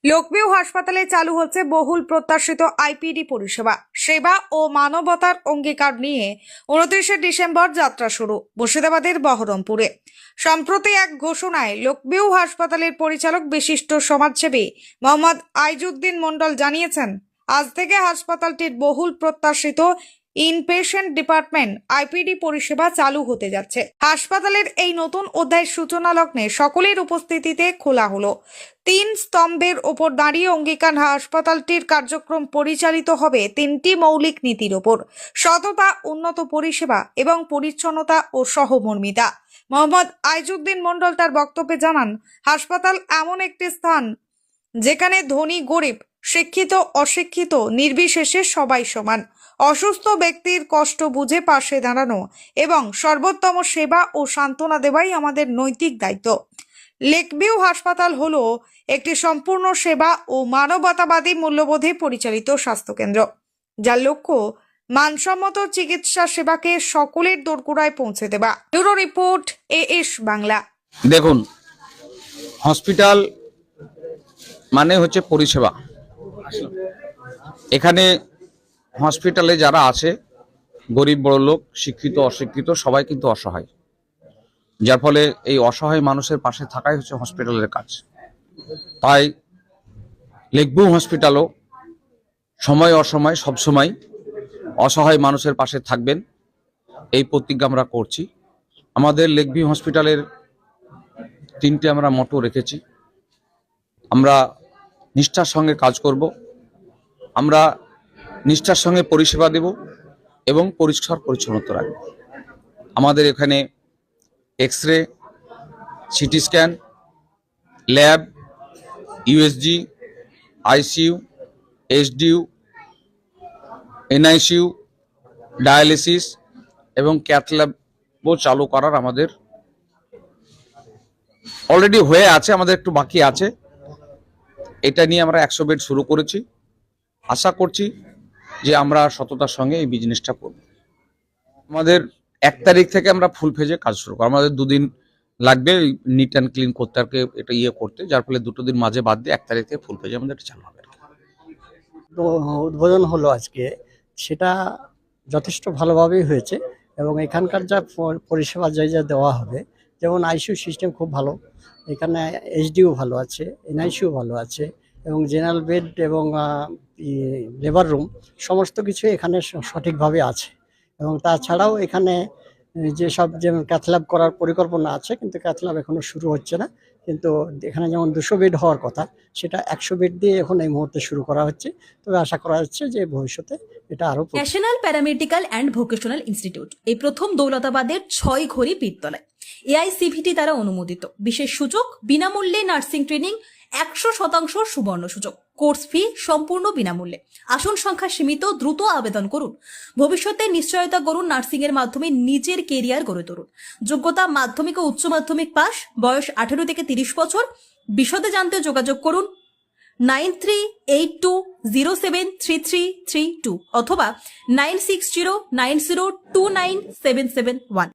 লোকভিউ হাসপাতালে চালু হচ্ছে বহুল প্রত্যাশিত আইপিডি পরিষেবা। সেবা ও মানবতার অঙ্গীকার নিয়ে 29শে ডিসেম্বর যাত্রা শুরু মুর্শিদাবাদের বহরমপুরে। সম্প্রতি এক ঘোষণায় লোকভিউ হাসপাতালের পরিচালক বিশিষ্ট সমাজসেবী মোহাম্মদ আইজুদ্দিন মণ্ডল জানিয়েছেন, আজ থেকে হাসপাতালটির বহুল প্রত্যাশিত ইনপেশেন্ট ডিপার্টমেন্ট আইপিডি পরিষেবা চালু হতে যাচ্ছে। হাসপাতালের এই নতুন অধ্যায়ের সূচনা লগ্নে সকলের উপস্থিতিতে খোলা হলো 3 স্তম্ভের ওপর দাঁড়িয়ে অঙ্গীকার। হাসপাতালটির কার্যক্রম পরিচালিত হবে 3টি মৌলিক নীতির ওপর: সততা, উন্নত পরিষেবা এবং পরিচ্ছন্নতা ও সহমর্মিতা। মোহাম্মদ আইজুদ্দিন মণ্ডল তার বক্তব্যে জানান, হাসপাতাল এমন একটি স্থান যেখানে ধনী গরিব, শিক্ষিত অশিক্ষিত নির্বিশেষে সবাই সমান। অসুস্থ ব্যক্তির কষ্ট বুঝে পাশে দাঁড়ানো এবং সর্বোত্তম সেবা ও সান্ত্বনা দেওয়াই আমাদের নৈতিক দায়িত্ব। লেকভিউ হাসপাতাল হলো একটি সম্পূর্ণ সেবা ও মানবতাবাদী মূল্যবোধে পরিচালিত স্বাস্থ্যকেন্দ্র, যার লক্ষ্য মানসম্মত চিকিৎসা সেবাকে সকলের দোরগোড়ায় পৌঁছে দেওয়া। Bureau report, as Bangla. দেখুন, হসপিটাল মানে হচ্ছে পরিষেবা। এখানে হসপিটালে যারা আছে, গরিব বড় লোক, শিক্ষিত অশিক্ষিত সবাই কিন্তু অসহায়, যার ফলে এই অসহায় মানুষের পাশে থাকাই হচ্ছে হসপিটালের কাজ। তাই লেকভিউ হসপিটালও সময় অসময় সবসময় অসহায় মানুষের পাশে থাকবেন, এই প্রতিজ্ঞা আমরা করছি। আমাদের লেকভিউ হসপিটালের 3টে আমরা মোটো রেখেছি। আমরা নিষ্ঠার সঙ্গে কাজ করব, আমরা নিষ্ঠার সঙ্গে পরিষেবা দেব এবং পরিষ্কার পরিচ্ছন্নতা রাখব। আমাদের এখানে x-ray, CT scan, lab, USG, ICU, SDU, NICU, dialysis এবং ক্যাথ ল্যাবও চালু করার আমাদের অলরেডি হয়ে আছে, আমাদের একটু বাকি আছে। এটা নিয়ে আমরা 100 বেড শুরু করেছি। আশা করছি যে আমরা সততার সঙ্গে এই বিজনেসটা করব। আমাদের 1 তারিখ থেকে আমরা ফুল ফেজে কাজ শুরু করব। আমাদের 2 দিন লাগবে নিট অ্যান্ড ক্লিন করতে, আর কি এটা করতে, যার ফলে 2 দিন মাঝে বাদ দিয়ে 1 তারিখ থেকে ফুল ফেজে আমাদের চালু হবে। তো উদ্বোধন হলো আজকে, সেটা যথেষ্ট ভালোভাবেই হয়েছে এবং এখানকার যা পরিষেবা যা দেওয়া হবে, যেমন আইসিইউ সিস্টেম খুব ভালো, এখানে এইচডিইউ ভালো আছে, এনআইসিইউ ভালো আছে এবং জেনারেল বেড এবং লেবার রুম সমস্ত কিছু এখানে সঠিকভাবে আছে। এবং তাছাড়াও এখানে যেসব যেমন ক্যাথল্যাব করার পরিকল্পনা আছে, কিন্তু ক্যাথল্যাব এখনো শুরু হচ্ছে না। কিন্তু এখানে যেমন 200 বেড হওয়ার কথা, সেটা 100 বেড দিয়ে এখন এই মুহূর্তে শুরু করা হচ্ছে। তবে আশা করা যাচ্ছে যে ভবিষ্যতে এটা আরো। National paramedical and vocational institute এই প্রথম দৌলতাবাদের 6 ঘড়ি পীরতলায় এআইসিভিটি দ্বারা অনুমোদিত। বিশেষ সুযোগ, বিনামূল্যে নার্সিং ট্রেনিং, 100% সুবর্ণ সুযোগ। কোর্স ফি সম্পূর্ণ বিনামূল্যে। আসন সংখ্যা সীমিত, দ্রুত আবেদন করুন। ভবিষ্যতে নিশ্চয়তা করুন, নার্সিং এর মাধ্যমে নিজের কেরিয়ার গড়ে তুলুন। যোগ্যতা মাধ্যমিক ও উচ্চ মাধ্যমিক পাস, বয়স 18 থেকে 30 বছর। বিশদে জানতে যোগাযোগ করুন 9382073332 অথবা 9609029771।